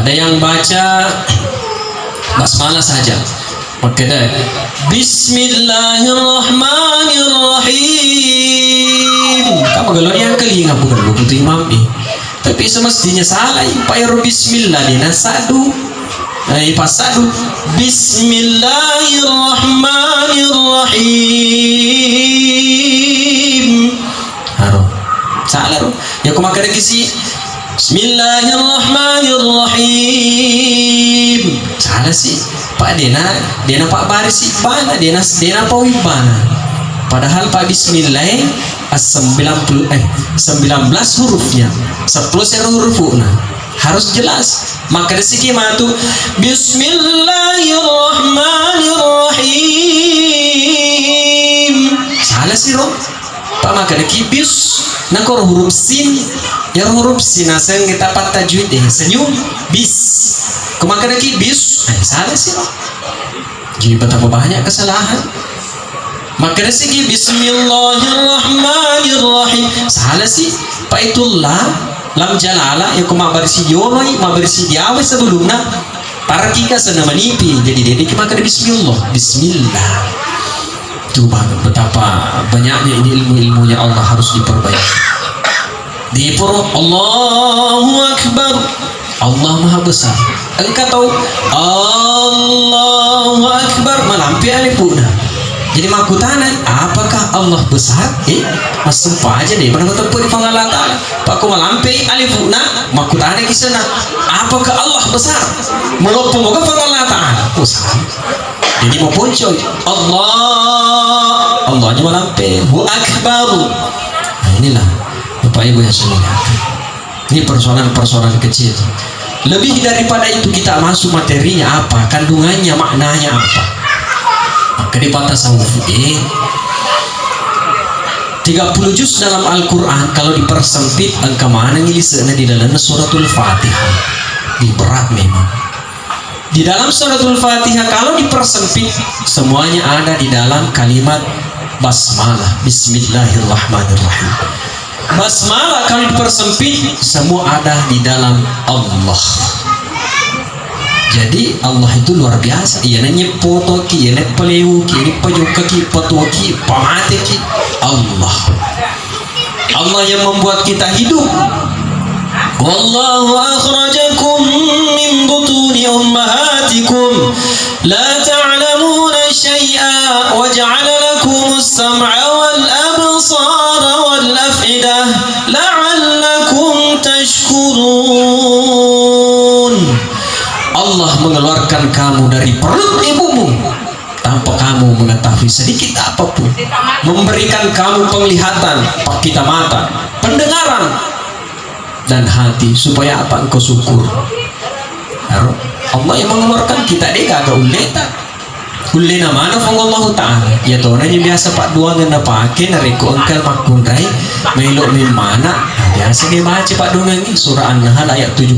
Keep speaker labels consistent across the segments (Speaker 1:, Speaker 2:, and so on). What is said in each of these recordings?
Speaker 1: Ada yang baca basmalah saja. Maka dah Bismillahirrahmanirrahim. Kamu kalau yang kali nggak bukan buku imam ni. Tapi semestinya salah. Payah Bismillah ni nasadu. Pasadu Bismillahirrahmanirrahim. Haro. Salah ro. Ya aku makan kisi. Bismillahirrahmanirrahim. Salah sih. Pak Dena Pak Baris Ibana Dena Pak Ibana. Padahal Pak Bismillah 19 hurufnya 10 hurufnya harus jelas. Maka dari segi matu Bismillahirrahmanirrahim. Salah sih roh. Pak maka dari bis nakor huruf sin. Yang huruf sin asal kita pat tajwid senyum bis. Kemaka dari bis salah sih roh. Jadi betapa banyak kesalahan. Maka dari segi Bismillahirrahmanirrahim salah sih. Pak itulah lam jalala ya kuma bersi yonoi ma bersi diawe sebelumnya para kika sana manipi. Jadi dia maka dari bismillah. Coba betapa banyaknya ini ilmu-ilmunya Allah harus diperbaiki. Di purut Allahu Akbar. Allah Maha Besar. Engkau tahu Allahu Akbar malampi alifuna. Jadi makutanan apakah Allah besar? Mas sumpah aja deh. Mana kata pun Allah Taala. Pak ku malampi alifuna makutanan kisana. Apakah Allah besar? Moga Allah Taala besar. Jadi mau puncul Allahnya malampi. Hu Akbar. Nah inilah Bapak Ibu yang selalu. Ini persoalan-persoalan kecil. Lebih daripada itu kita masuk materinya apa, kandungannya, maknanya apa. Maka di tasawuf 30 juz dalam Al-Quran kalau dipersempit angka mana ngilisana di dalam suratul Fatihah. Di berat memang. Di dalam suratul Fatihah kalau dipersempit semuanya ada di dalam kalimat basmalah, Bismillahirrahmanirrahim. Basmalah kalau dipersempit semua ada di dalam Allah. Jadi Allah itu luar biasa. Ia nanya foto ki, ia nanya pelewu ki, ini pajuka ki, patua ki, pamate ki. Allah yang membuat kita hidup. Wallahu akhrajakum min butuni ummahatikum la ta'lamuna syai'a wa ja'ala lakumus sam'a wal absara wal af'idah la'allakum tashkurun. Allah mengeluarkan kamu dari perut ibumu tanpa kamu mengetahui sedikit apapun, memberikan kamu penglihatan, pakita mata, pendengaran dan hati supaya apa engkau syukur. Allah yang mengeluarkan kita deh kagak uleta ulena mana Allah Ta'ala ya tonanya biasa pak dua ngena pakai nariko engkal makundai melok memana biasa dia baca pak dua ini surah An-Nahl ayat 78.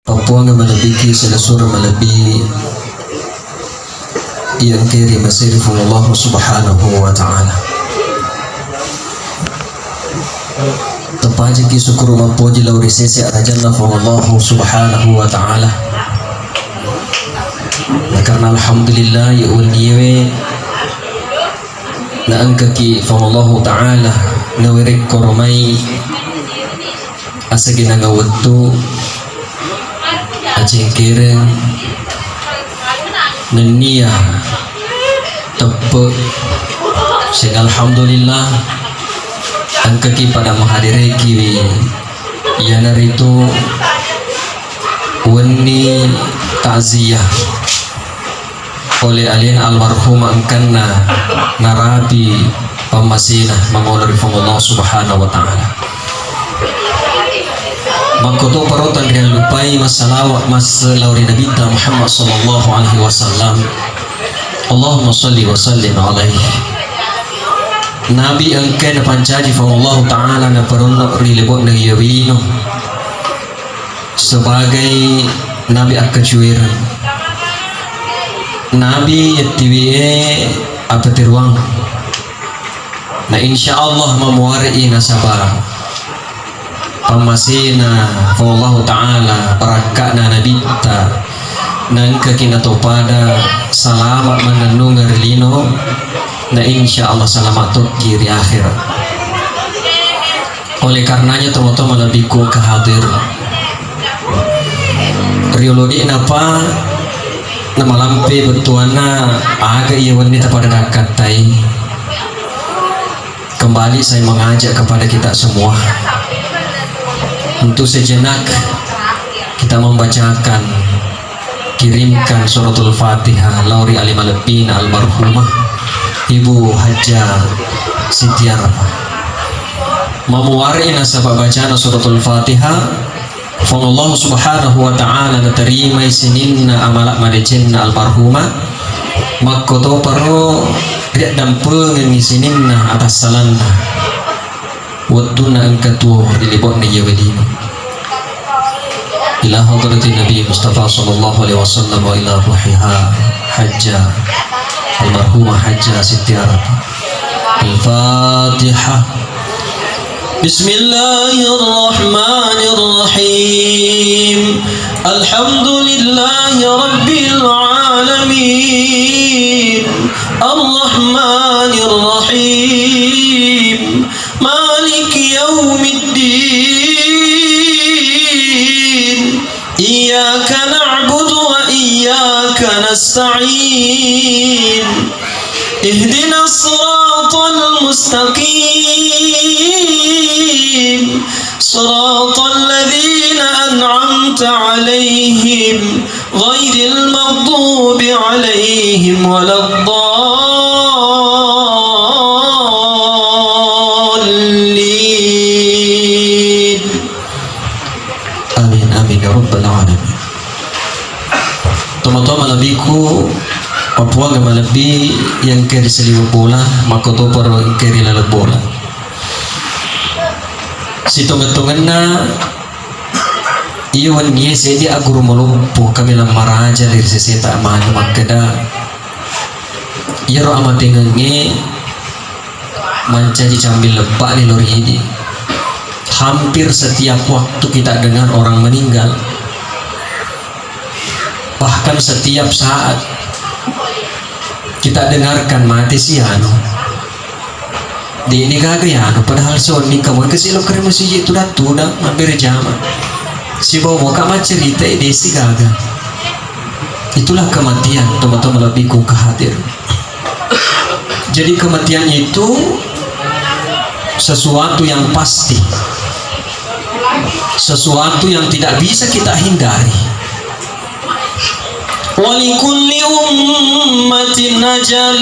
Speaker 1: Papua nga malabiki sa surah malabi yang kiri masirifun Allah subhanahu wa ta'ala. Tapaji ki syukur mapoji laurisese arajanna fa Allah subhanahu wa ta'ala. Karena alhamdulillah ya ulniwe na angkaki fa Allah ta'ala na wirik koromai asagi nangawatu acengkeren nenia tepuk sehingga alhamdulillah angkaki pada menghadiri kiwi yana itu wani ta'ziyah oleh alien almarhum angkanna narabi pemasinah mengolori Allah subhanahu wa ta'ala. Makoto parotan dengan lupai masalawat masalawri Nabi Muhammad sallallahu alaihi wasallam. Allahumma salli wa sallim alaihi. Nabi angken pancaji fa Allah taala na perunno rilebok na yawino sebagai nabi akacuiran Nabi yatiwie apa tiruang. Nah insya Allah memuari nasabah pamasina Allah Ta'ala parakana Nabi kita nangka kinato pada salamat menenung ngerlino. Nah insya Allah selamat kiri akhirat. Oleh karenanya teman-teman lebih ku kehadir riologi napa nama lampe betuana aga iya wanita pada dakatai. Kembali saya mengajak kepada kita semua untuk sejenak kita membacakan, kirimkan suratul Fatihah Lauri Alimalepin almarhumah Ibu Hajjah Siti Arafah. Memuari nasabah bacaan suratul Fatihah Allah subhanahu wa ta'ala naterima isininna amalak malecenna almarhumah makkoto paro riak dampengan isininna atas salanna wattuna angkatuh dilibokna yawalina ila hadrati Nabi Mustafa sallallahu alaihi wasallam wa ila ruhiha Hajjah almarhumah Hajjah Siti Arafah. Al-Fatihah. Bismillahirrahmanirrahim. Alhamdulillahi rabbil alamin. Ar-Rahmanir-Rahim. Maliki yaumiddin. Iyyaka na'budu wa iyyaka nasta'in. Ihdinas siratal mustaqim. Siratal ladzina an'amta 'alaihim ghairil maghdubi 'alaihim waladdallin. Amin amin ya rabbal alamin. Teman-teman lebiku Papua gama lebih yang kiri seliwa bola makoto paro yang kiri lalat bola si tongan-tonganna iwan niya sedi aguru malumpo kami lang maraja lir seseta amano magkada iyaro amatengange mancaji cambil lebak ni lori ini. Hampir setiap waktu kita dengar orang meninggal, bahkan setiap saat kita dengarkan mati si anu di ini kagak ya anu padahal soni kamu kesilok keren masih itu datu dah hampir jama si bawa kamu cerita ini si kagak. Itulah kematian teman-teman lebih ku kehadir. Jadi kematian itu sesuatu yang pasti, sesuatu yang tidak bisa kita hindari. وَلِكُلِّ أُمَّةٍ أَجَلٌ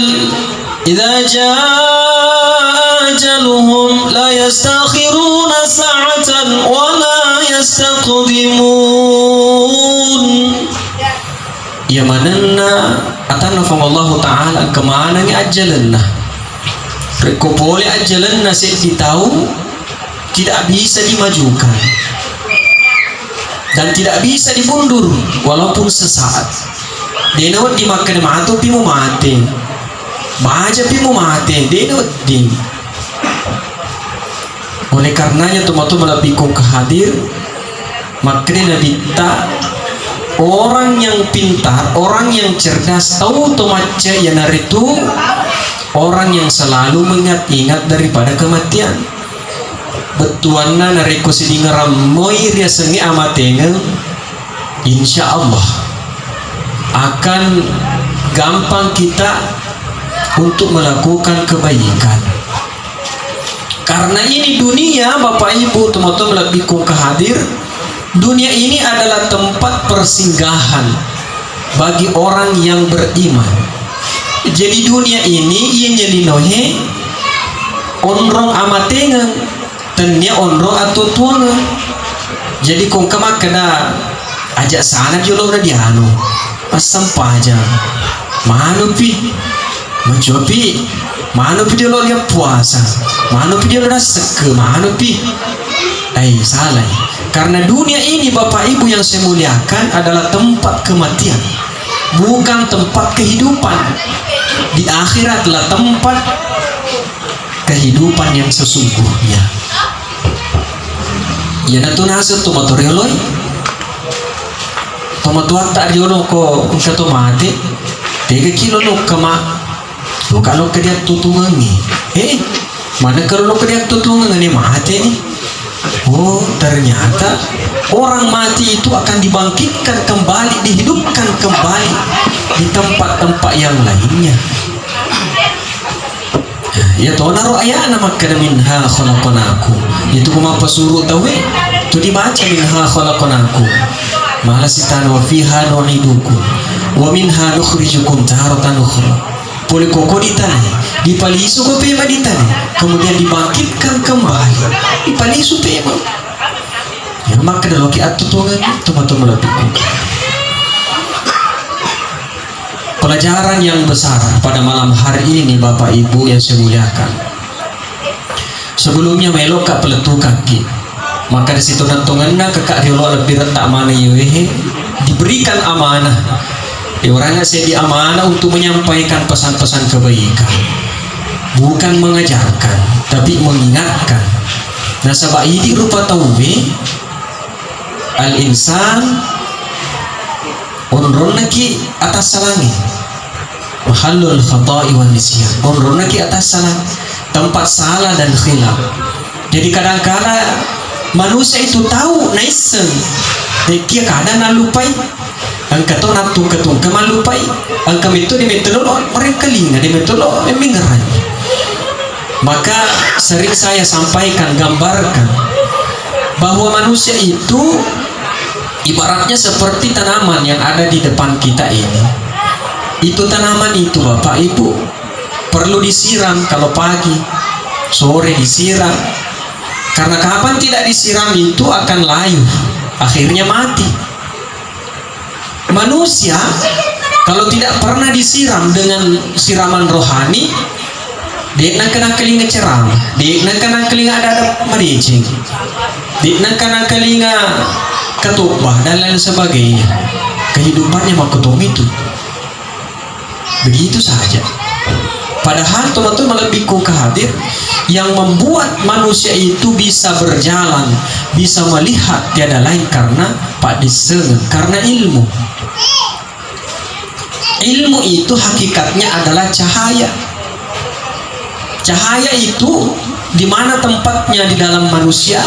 Speaker 1: إِذَا جَاءَ أَجَلُهُمْ لَا يَسْتَأْخِرُونَ سَاعَةً وَلَا يَسْتَقْدِمُونَ. Ya mananna atanafang Allah Ta'ala kemana ni ajalanna reko boleh ajalanna saya tahu tidak bisa dimajukan dan tidak bisa dimundur walaupun sesaat. Denawat dimakan matu pimu mati, baca pimu mati, denawat di. Oleh karenanya teman-teman lebih kau kehadir, makanya kita orang yang pintar, orang yang cerdas, tahu tomatnya yang itu orang yang selalu mengingat-ingat daripada kematian. Betuanna nareko sidingaram moi ria sengi amatenga, insya Allah akan gampang kita untuk melakukan kebaikan. Karena ini dunia, Bapak Ibu teman-teman lebih ku kehadir, dunia ini adalah tempat persinggahan bagi orang yang beriman. Jadi dunia ini ia nyelinohe onrong amatenga tanya onrong atau tuanga. Jadi kong kemak kena ajak sana jolo na diano pas sampah aja manu pi mencopi manu pi dia lo dia puasa manu pi dia lo seke manu pi salah. Karena dunia ini Bapak Ibu yang saya muliakan adalah tempat kematian. bukan tempat kehidupan. Di akhiratlah tempat kehidupan yang sesungguhnya. Ya natu nasa tu motorioloi, tomatuak tak diono ko engka tomate, 3 kilo lo kama, lo kalau kerja tutungangi, mana kalau lo kerja tutungangi mati nih? Oh ternyata orang mati itu akan dibangkitkan kembali, dihidupkan kembali di tempat-tempat yang lainnya. Ya toh naruh ayat nama kada minha khalaqnakum. Itu kuma pasuruh tahu itu dibaca minha khalaqnakum. Malasitan wa fiha nu'idukum wa minha nukhrijukum taratan ukhra. Boleh koko di tanah, dipalisu ko pema di tanah, kemudian dibangkitkan kembali, dipalisu pema. Ya maka dalam ki atutungan tuma-tuma lebih. Pelajaran yang besar pada malam hari ini Bapak Ibu yang saya muliakan. Sebelumnya melok kak peletu kaki, maka di situ nantunganna kekak riolo lebih retak mana yewehe diberikan amanah. Orangnya saya di amanah untuk menyampaikan pesan-pesan kebaikan, bukan mengajarkan, tapi mengingatkan. Nah sabak ini rupa tauwe al insan unrunaki atas salangi mahallul khata'i wan nisyan. Unrunaki atas salah, tempat salah dan khilaf. Jadi kadang-kadang manusia itu tahu naisen dia kadang lupai angka to ketung kemalupai angka itu di metodolo mereka linga di metodolo mengeran. Maka sering saya sampaikan, gambarkan bahwa manusia itu ibaratnya seperti tanaman yang ada di depan kita ini. Itu tanaman itu Bapak Ibu perlu disiram kalau pagi, sore disiram. Karena kapan tidak disiram itu akan layu, akhirnya mati. Manusia kalau tidak pernah disiram dengan siraman rohani, dia nak kena kelinga ceram, dia nak kena kelinga ada mericing, dia nak kena kelinga ketubah dan lain sebagainya. Kehidupannya makutum itu begitu saja. Padahal teman-teman lebih kehadir yang membuat manusia itu bisa berjalan, bisa melihat tiada lain karena Pak Diseng, karena ilmu. Ilmu itu hakikatnya adalah cahaya. Cahaya itu di mana tempatnya di dalam manusia?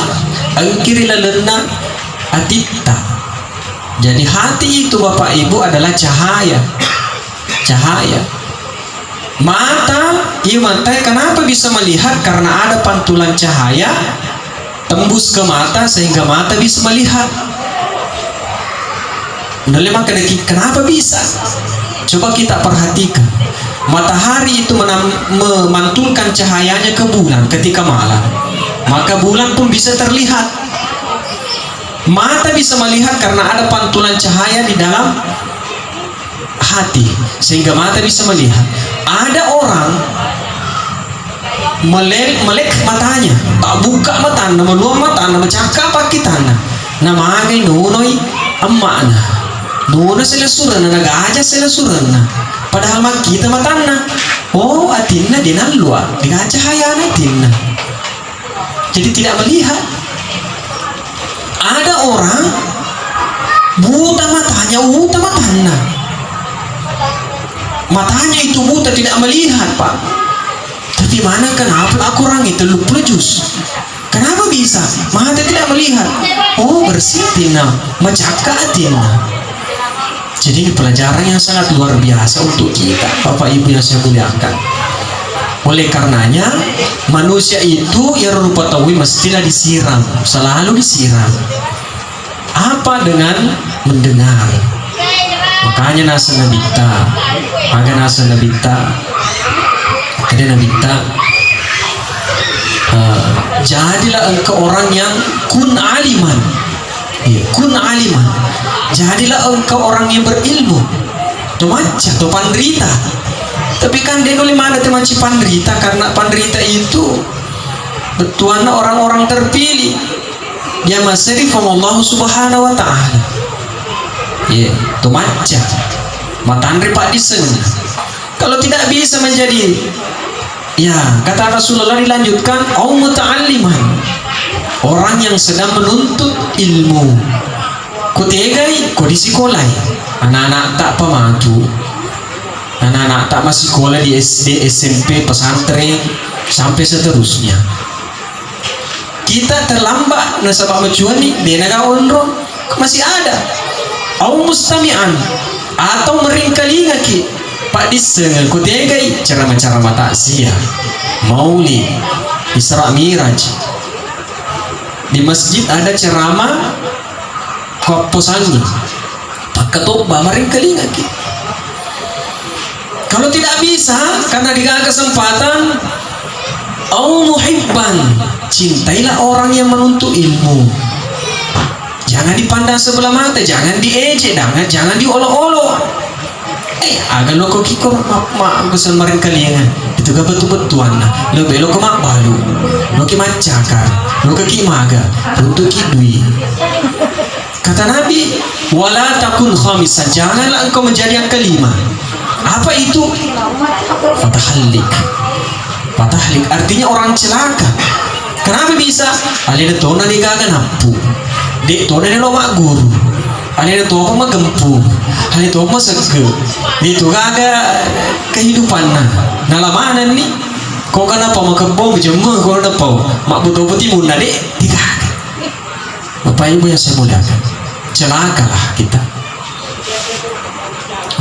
Speaker 1: Angkiri lalena atita. Jadi hati itu Bapak Ibu adalah cahaya. Cahaya. Mata, kenapa bisa melihat? Karena ada pantulan cahaya tembus ke mata sehingga mata bisa melihat. Kenapa bisa? Coba kita perhatikan. Matahari itu memantulkan cahayanya ke bulan ketika malam, maka bulan pun bisa terlihat. Mata bisa melihat karena ada pantulan cahaya di dalam hati sehingga mata bisa melihat. Ada orang melek matanya, tak buka matanya, meluang matanya, mencakap pakai tanah. Nama agai nunoi emakna, nuna sila surana, nagaja sila surana. Padahal mak kita matana, oh atinna dinan luar, dengan cahaya atinna. Jadi tidak melihat. Ada orang buta matanya, buta matanya. Matanya itu buta, tidak melihat Pak. Tapi mana kenapa aku orang itu lupa jus? Kenapa bisa? Mata tidak melihat. Oh bersih tina, macaka tina. Jadi ini pelajaran yang sangat luar biasa untuk kita, Bapak Ibu yang saya muliakan. Oleh karenanya manusia itu yang rupa tawi mestilah disiram, selalu disiram. Apa dengan mendengar? Makanya nasa nabita, maka nasa nabita, ada nabita. Jadilah engkau orang yang kun aliman, kun aliman. Jadilah engkau orang yang berilmu. Tu maca, tu pandrita. Tapi kan dia boleh mana temanci pandrita, karena pandrita itu betuana orang-orang terpilih. Dia masih Allah Subhanahu wa Ta'ala. Ya, tu maca. matandri pak disen. Kalau tidak bisa menjadi, ya kata Rasulullah dilanjutkan, au muta'alliman, orang yang sedang menuntut ilmu. Kutegai, kau di sekolah, anak-anak tak pematu, anak-anak tak masih sekolah di SD, SMP, pesantren, sampai seterusnya. Kita terlambat nasabah mencuani di negara ondro masih ada. Au mustami'an, atau meringkalinga ki pak disengal kutegai ceramah-ceramah takziah, maulid, Isra Miraj. Di masjid ada ceramah koposangi, pak ketubah meringkalinga ki. Kalau tidak bisa karena dikasih kesempatan, au muhibban, cintailah orang yang menuntut ilmu. Jangan dipandang sebelah mata, jangan diejek, jangan diolok-olok. Agan lo kok kiko mak kesan marin kalian itu gak betul-betulan lo belo ke mak balu lo ke macakar lo ke kimaga untuk kidui. Kata Nabi, wala takun khamisan, janganlah engkau menjadi yang kelima. Apa itu? Fatahlik artinya orang celaka. Kenapa bisa? Alina tona di gaga nampu, dek tona di lomak guru, alina tona mah gempu, alina tona mah sege, itu gaga kehidupan nah lamanan nih. Kau kenapa mak kebom jemur kau dapau mak butuh putih munda dek tiga. Bapak Ibu yang saya muliakan, celakalah kita.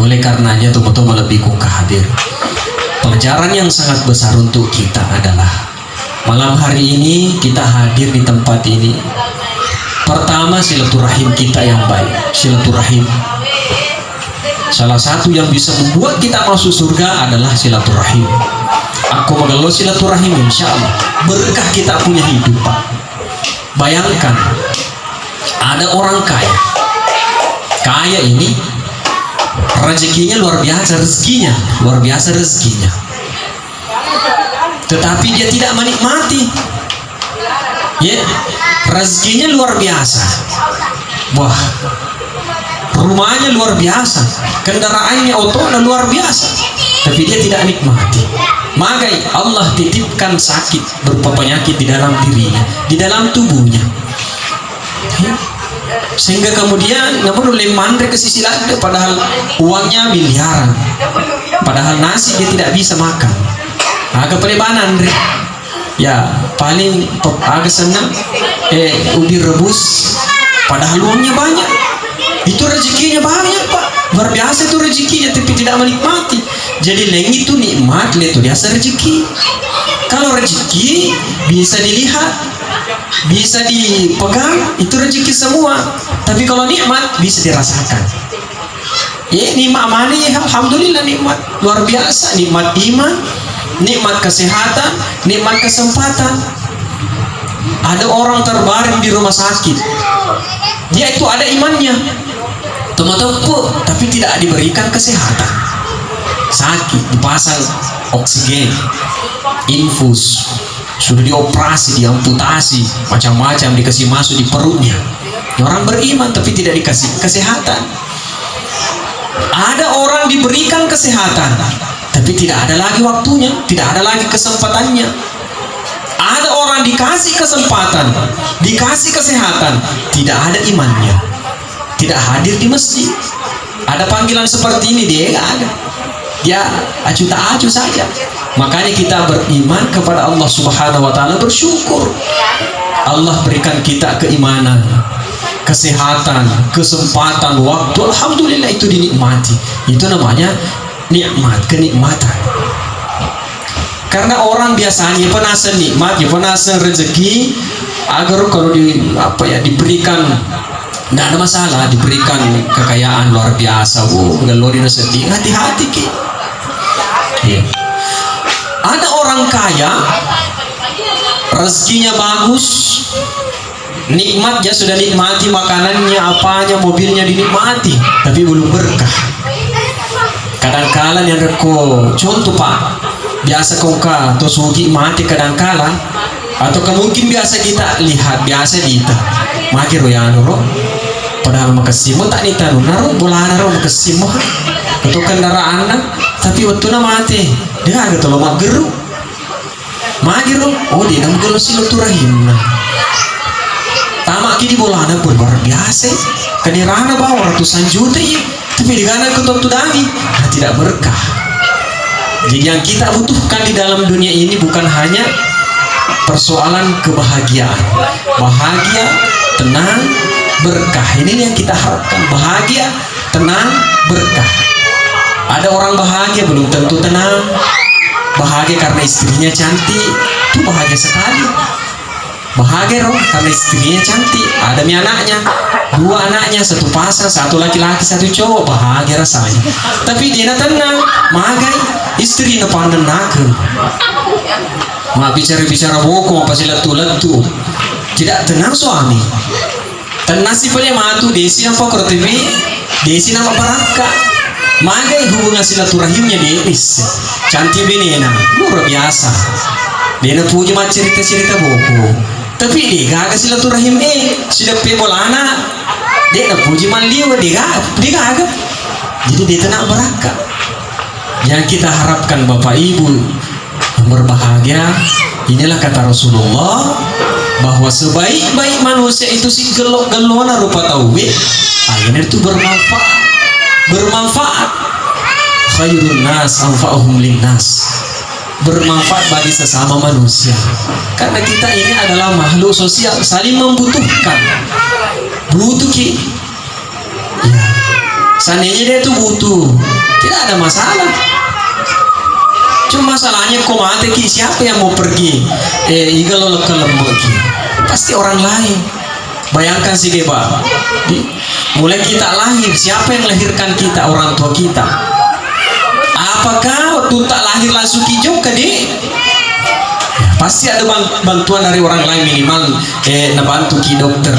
Speaker 1: Oleh karenanya betul-betul melebihkan hadir. Pelajaran yang sangat besar untuk kita adalah malam hari ini kita hadir di tempat ini. Pertama, silaturahim kita yang baik. Silaturahim, salah satu yang bisa membuat kita masuk surga adalah silaturahim. Aku mengeluh silaturahim, insya Allah berkah kita punya hidup, Pak. Bayangkan ada orang kaya ini rezekinya luar biasa rezekinya, tetapi dia tidak menikmati. Ya, rezekinya luar biasa, wah, rumahnya luar biasa, kendaraannya otonya luar biasa, tapi dia tidak nikmati. Maka Allah titipkan sakit berupa penyakit di dalam dirinya, di dalam tubuhnya, ya. Sehingga kemudian nggak perlu lemandre ke sisi lain, padahal uangnya miliaran, padahal nasi dia tidak bisa makan. Agak pelebanan, ya paling agak senang ubi rebus, padahal uangnya banyak. Itu rezekinya banyak, Pak, luar biasa itu rezekinya, tapi tidak menikmati. Jadi leng itu nikmat, itu biasa rezeki. Kalau rezeki bisa dilihat, bisa dipegang, itu rezeki semua. Tapi kalau nikmat bisa dirasakan. Ya, nikmat mana ya? Alhamdulillah nikmat luar biasa, nikmat iman, nikmat kesehatan, nikmat kesempatan. Ada orang terbaring di rumah sakit, dia itu ada imannya, teman-teman, tapi tidak diberikan kesehatan. Sakit, dipasang oksigen, infus, sudah dioperasi, diamputasi, macam-macam dikasih masuk di perutnya. Orang beriman tapi tidak dikasih kesehatan. Ada orang diberikan kesehatan tapi tidak ada lagi waktunya, tidak ada lagi kesempatannya. Ada orang dikasih kesempatan, dikasih kesehatan, tidak ada imannya, tidak hadir di masjid. Ada panggilan seperti ini, dia nggak ada, dia acu tak acu saja. Makanya kita beriman kepada Allah Subhanahu wa Ta'ala, bersyukur Allah berikan kita keimanan, kesehatan, kesempatan, waktu. Alhamdulillah, itu dinikmati. Itu namanya nikmat, kenikmatan. Karena orang biasanya penasaran nikmat, penasaran rezeki, agar kalau diberikan, tidak ada masalah, diberikan kekayaan luar biasa, galori sedih, hati-hati ki. Yeah. Ada orang kaya, rezekinya bagus, nikmatnya sudah nikmati, makanannya, apanya, mobilnya dinikmati, tapi belum berkah. Kadang-kala yang reko, contoh Pak, biasa kau atau sugi mati kadang-kala, atau mungkin biasa kita lihat, biasa kita makir royano, padahal makasimo tak nita naro bola naro makasimo. atau kendaraan tapi waktu na mati dia agak tolong mageru magero oh dia nang gelo silaturahim tamak kini bolana pun luar biasa kenirana bawa ratusan juta ya tapi di kana ketentu dami tidak berkah. Jadi yang kita butuhkan di dalam dunia ini bukan hanya persoalan kebahagiaan, bahagia, tenang, berkah. Ini yang kita harapkan, bahagia, tenang, berkah. Ada orang bahagia belum tentu tenang. Bahagia karena istrinya cantik, itu bahagia sekali. Bahagia roh karena istrinya cantik, ada anaknya, 2 anaknya, 1 pasang, 1 laki-laki, 1 cowok, bahagia rasanya. Tapi dia tenang, magai, istri na pandang nakal. Ma bicara-bicara boko, pasti letu-letu. Tidak tenang suami. Tenang sih punya matu, desi apa TV, desi nama baraka. Magai hubungan silaturahimnya denis. Cantik benena, luar biasa. Dia na punya cerita-cerita boko. Tapi dia gak silaturahim sudah pebolana dia nak puji maliwa dia gak jadi dia tenang beraka. Yang kita harapkan Bapak Ibu yang berbahagia, inilah kata Rasulullah bahwa sebaik-baik manusia itu si gelona rupa tauhid akhirnya itu bermanfaat khairun nas anfa'uhum linnas, bermanfaat bagi sesama manusia karena kita ini adalah makhluk sosial, saling membutuhkan. Butuh ki ya, seandainya dia itu butuh tidak ada masalah, cuma masalahnya kok mati ki, siapa yang mau pergi igalo ke lembek ki, pasti orang lain. Bayangkan sih Pak, mulai kita lahir, siapa yang melahirkan kita? Orang tua kita. Apakah waktu tak lahir langsung hijau ke dia? Ya, pasti ada bantuan dari orang lain minimal nabantu ki dokter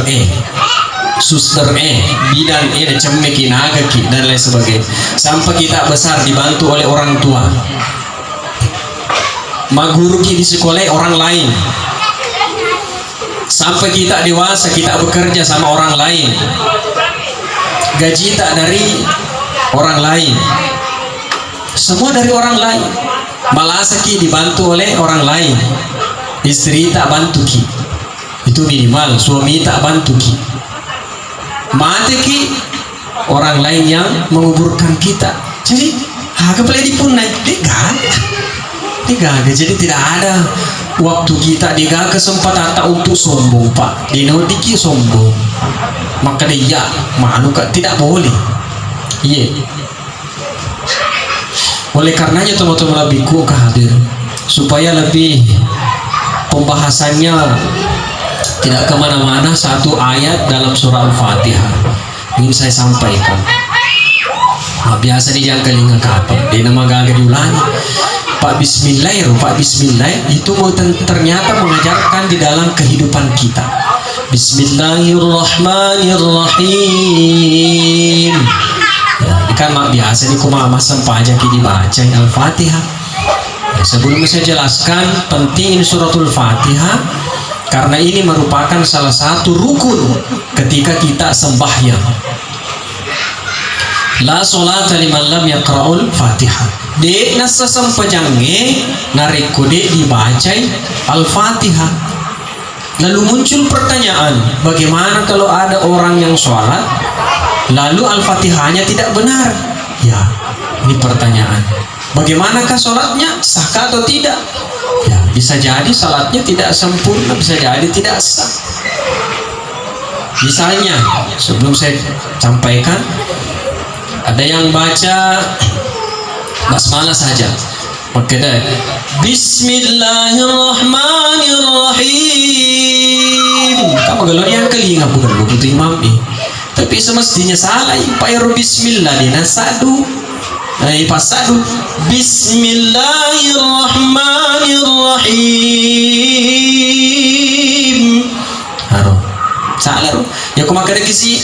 Speaker 1: suster bidan dan cemeki naga ki dan lain sebagainya. Sampai kita besar dibantu oleh orang tua. Maguru ki di sekolah orang lain. Sampai kita dewasa kita bekerja sama orang lain. Gaji tak dari orang lain. Semua dari orang lain. Malah ki dibantu oleh orang lain. Istri tak bantu ki, itu minimal. Suami tak bantu ki, mati ki orang lain yang menguburkan kita. Jadi harga peledi pun naik digaga. Jadi tidak ada waktu kita digaga kesempatan tak untuk sombong Pak. Dinodiki sombong, maka dia malu kak, tidak boleh. Iya. Oleh karenanya teman-teman lebih ku hadir supaya lebih pembahasannya tidak kemana-mana. Satu ayat dalam surah Al-Fatihah ingin saya sampaikan. Nah, biasa di jangan kelinga kapan dia nama gagal diulangi. Pak Bismillah, Pak Bismillah itu ternyata mengajarkan di dalam kehidupan kita. Bismillahirrahmanirrahim. Ya, ini kan biasa nih kuma masam pajak dibaca Al-Fatihah. Ya, sebelum saya jelaskan penting suratul Fatihah karena ini merupakan salah satu rukun ketika kita sembahyang. La sholata liman lam yaqra'ul Fatihah. De nasa sampajange narikode dibaca Al-Fatihah. Lalu muncul pertanyaan, bagaimana kalau ada orang yang sholat lalu Al-Fatihahnya tidak benar? Ya, ini pertanyaan. Bagaimanakah sholatnya? Sah atau tidak? Ya, bisa jadi sholatnya tidak sempurna, bisa jadi tidak sah. Misalnya, sebelum saya sampaikan, ada yang baca basmalah saja. Maka Bismillahirrahmanirrahim. Kamu kalau yang kelinga bukan begitu imam tapi semestinya salah. Pak Bismillah dina sadu. Pasadu Bismillahirrahmanirrahim. Haro. Salah ro. Ya kuma kada kisi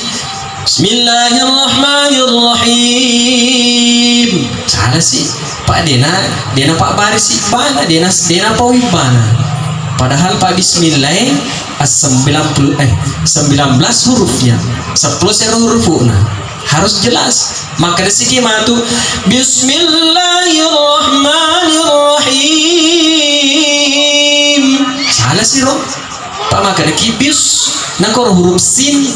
Speaker 1: Bismillahirrahmanirrahim. Salah sih. Pak Dena Pak Baris Ibana, Dena Pak Wibana. Padahal Pak Bismillah 19 hurufnya. 10 hurufnya. harus jelas. Maka dari segi matu Bismillahirrahmanirrahim salah sih roh pak. Maka dari bis nakor huruf sin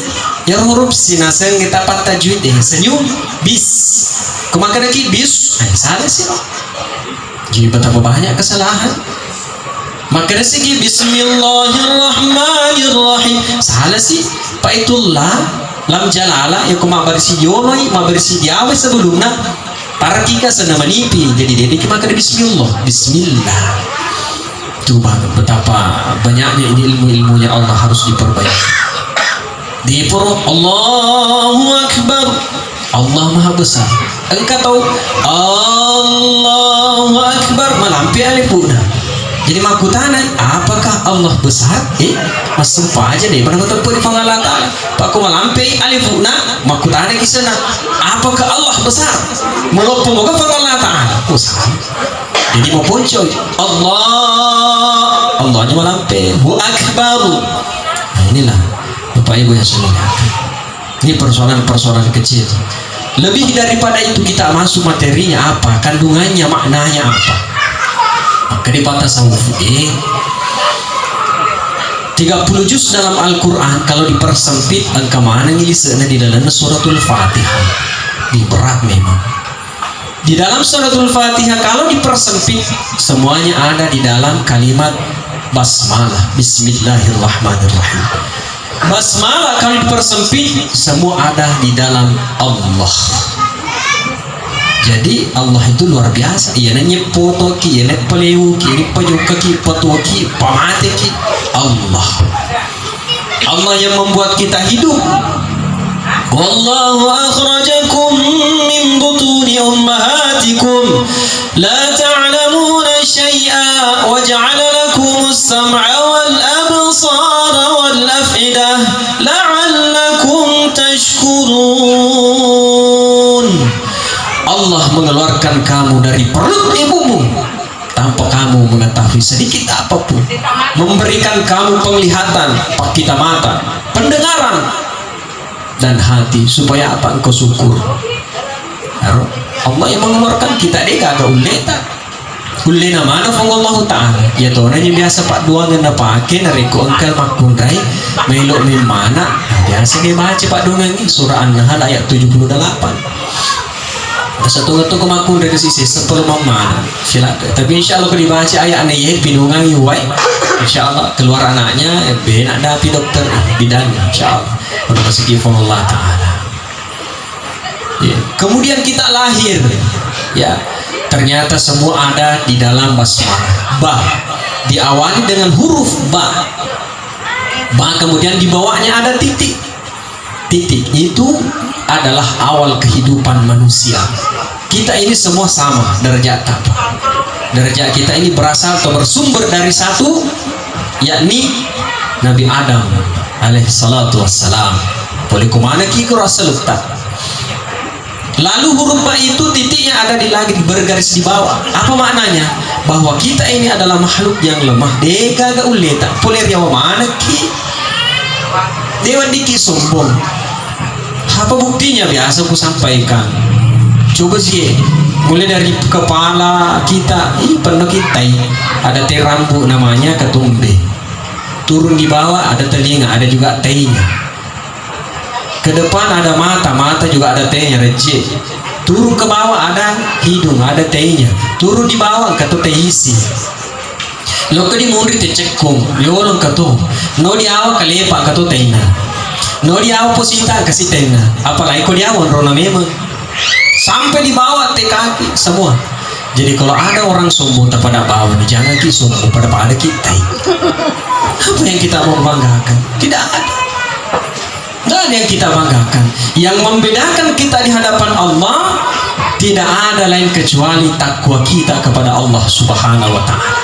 Speaker 1: yang huruf sin asal kita pat tajwid senyum bis kemaka dari bis salah sih roh. Jadi betapa banyak kesalahan. Maka dari segi Bismillahirrahmanirrahim salah sih pak. Itulah lam jalala ya kuma bersi yonoi ma bersi diawe sebelumnya tarakika sana manipi jadi dedik maka ada bismillah itu betapa banyaknya ini ilmu-ilmunya Allah harus diperbaiki. Di Allahu Akbar, Allah Maha Besar. Engkau tahu Allahu Akbar melampi alifuna. Jadi makutana apakah Allah besar? Mas sumpah aja deh pernah ketemu di panggilan Ta'ala Pak ku melampi alifuna makutana kisana apakah Allah besar? Melopong ke panggilan Ta'ala besar. Jadi mau muncul Allahnya melampi Hu Akbar. Nah inilah Bapak Ibu yang saya muliakan. Ini persoalan-persoalan kecil. Lebih daripada itu kita masuk materinya apa, kandungannya, maknanya apa. Maka di tasawuf 30 juz dalam Al-Quran kalau dipersempit angka mana ngilisana di dalam suratul Fatihah di berat memang. Di dalam suratul Fatihah kalau dipersempit semuanya ada di dalam kalimat basmalah Bismillahirrahmanirrahim. Basmalah kalau dipersempit semua ada di dalam Allah. Jadi Allah itu luar biasa. Ia nanya foto ki, ia nanya peleu ki, ini pajuka ki, patua ki, pamate ki. Allah yang membuat kita hidup. Wallahu akhrajakum min butuni ummahatikum la ta'lamuna syai'a wa ja'ala lakumus sam'a wal absara wal af'idah la'allakum tashkurun. Allah mengeluarkan kamu dari perut ibumu tanpa kamu mengetahui sedikit apapun, memberikan kamu penglihatan, kita mata, pendengaran dan hati supaya apa engkau syukur. Allah yang mengeluarkan kita deh kagak uleta ulena mana Allah Ta'ala ya tonanya biasa pak dua ngena pakai nariko engkau makundai melok memana biasa dia baca pak dua ini surah An-Nahl ayat 78. Satu ngetuk kemakun dari sisi sepuluh mana silakan. Tapi insya Allah kalau dibaca ayat aneh pinungan yuwai insya Allah keluar anaknya nak dapi dokter bidan insya Allah untuk rezeki Allah Ta'ala ya. Kemudian kita lahir ya ternyata semua ada di dalam basmalah. Ba diawali dengan huruf ba kemudian di bawahnya ada titik itu adalah awal kehidupan manusia. Kita ini semua sama derajat apa? Derajat kita ini berasal atau bersumber dari satu, yakni Nabi Adam alaihi salatu wassalam. Boleh kemana kiko rasa letak. Lalu huruf ba itu titiknya ada di langit bergaris di bawah. Apa maknanya? Bahwa kita ini adalah makhluk yang lemah. Deka ga uleta. Poler yawa mana ki? Dewan diki sombong. Apa buktinya biasa aku sampaikan. Coba sih, mulai dari kepala kita, penuh kita ada teh rambut namanya ketumbe. Turun di bawah ada telinga, ada juga tehnya. Ke depan ada mata juga ada tehnya, rejek. Turun ke bawah ada hidung, ada tehnya. Turun di bawah kata teh isi. Lo ke di murid teh cekung, lo kata, no di awal kalepa kata tehnya. No di awal posita kasih tehnya. Apalagi kau di awal rona memang. Sampai di bawah teh kaki semua. Jadi kalau ada orang sombong pada bawah, jangan ki sombong pada kita. Apa yang kita mau banggakan? Tidak ada. Tidak ada yang kita banggakan. Yang membedakan kita di hadapan Allah tidak ada lain kecuali takwa kita kepada Allah Subhanahu wa Ta'ala.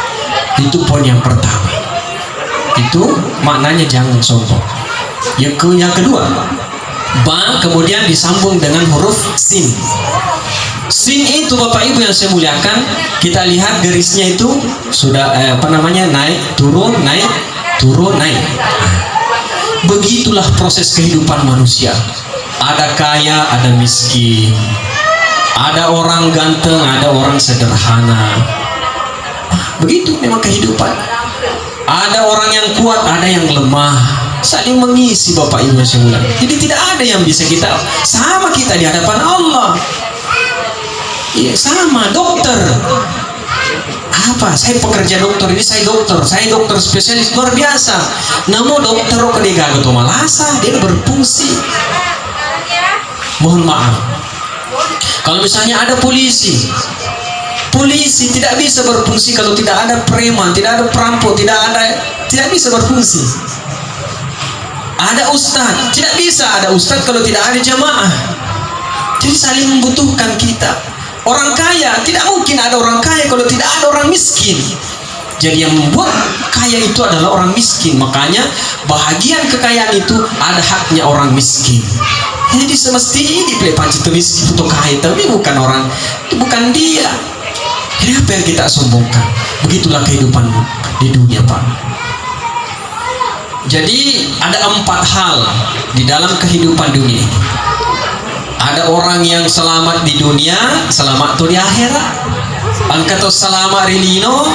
Speaker 1: Itu poin yang pertama. Itu maknanya jangan sombong. Yang kedua, ba kemudian disambung dengan huruf sin. Sin itu Bapak Ibu yang saya muliakan, kita lihat garisnya itu sudah naik turun naik. Begitulah proses kehidupan manusia. Ada kaya, ada miskin. Ada orang ganteng, ada orang sederhana. Begitu memang kehidupan. Ada orang yang kuat, ada yang lemah. Saling mengisi Bapak Ibu sekalian. Jadi tidak ada yang bisa kita sama kita di hadapan Allah. Iya, sama dokter. Apa? Saya pekerja dokter, ini saya dokter spesialis luar biasa. Namun dokter kok dia gagal tuh malasa, dia berfungsi. Mohon maaf. Kalau misalnya ada polisi tidak bisa berfungsi kalau tidak ada preman, tidak ada perampok, tidak bisa berfungsi. Ada ustadz, tidak bisa ada ustadz kalau tidak ada jamaah. Jadi saling membutuhkan kita. Orang kaya, tidak mungkin ada orang kaya kalau tidak ada orang miskin. Jadi yang membuat kaya itu adalah orang miskin. Makanya bahagian kekayaan itu ada haknya orang miskin. Jadi semestinya di pancit miskin itu kaya, tapi bukan dia. Jadi apa yang kita sombongkan? Begitulah kehidupan di dunia, Pak. Jadi ada 4 hal di dalam kehidupan dunia ini. Ada orang yang selamat di dunia, selamat tuh di akhirat. Angkato selamat rilino,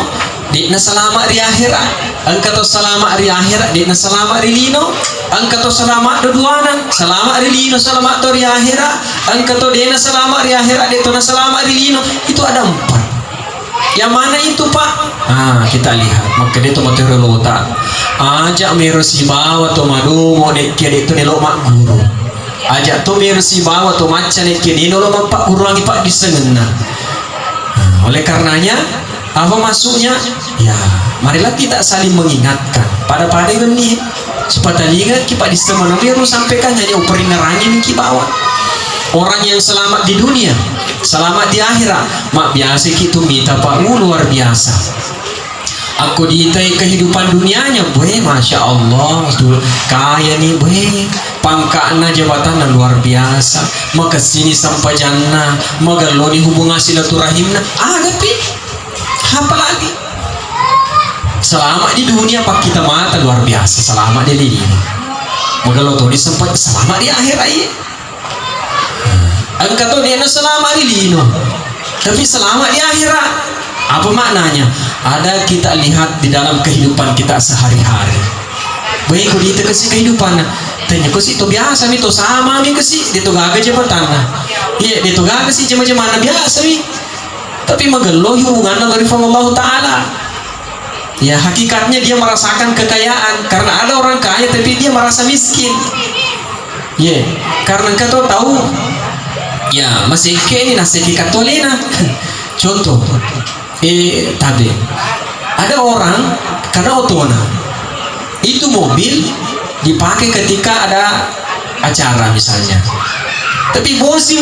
Speaker 1: dikna selamat di akhirat. Angkato selamat di akhirat, dikna selamat rilino. Angkato selamat duduana, selamat rilino, selamat tuh di akhirat. Angkato dena selamat di akhirat, dikna selamat rilino. Itu ada 4. Yang mana itu, Pak? Kita lihat. Maka dia tuh materi lota. Ajak merusi bawa tuh madu mau dekia itu nelok mak guru. Ajak tuh merusi bawa tuh macan dekia ini nelok mak guru lagi Pak disengena. Oleh karenanya apa masuknya? Ya, marilah kita saling mengingatkan. Pada ini supaya lihat kita disengena biru sampaikan hanya uperin nerangin ki bawa. Orang yang selamat di dunia, selamat di akhirat, mak biasa gitu minta Pak luar biasa. Aku diitai kehidupan dunianya, boleh, masya Allah, kaya nih, boleh, pangkatna jabatan luar biasa, maka sini sampai jannah, maka lo nih hubungan silaturahimna, tapi apa lagi? Selamat di dunia Pak kita mata luar biasa, selamat di dunia. Maka lo tuh sempat selamat di akhirat ya. Angkat tuh dia selamat di lino, tapi selamat di akhirat. Apa maknanya? Ada kita lihat di dalam kehidupan kita sehari-hari. Baik kalau kita kasih kehidupan, tanya kasih itu biasa itu sama nih kasih, itu gak jabatan. Iya, itu gak kasih macam-macam biasa nih. Tapi mengeluh hubungan dari Allah Taala. Ya hakikatnya dia merasakan kekayaan karena ada orang kaya tapi dia merasa miskin. Ya, karena kau tahu. Ya, masih kayak ini nasi katolina. Contoh, tadi ada orang karena otona itu mobil dipakai ketika ada acara misalnya. Tapi bosi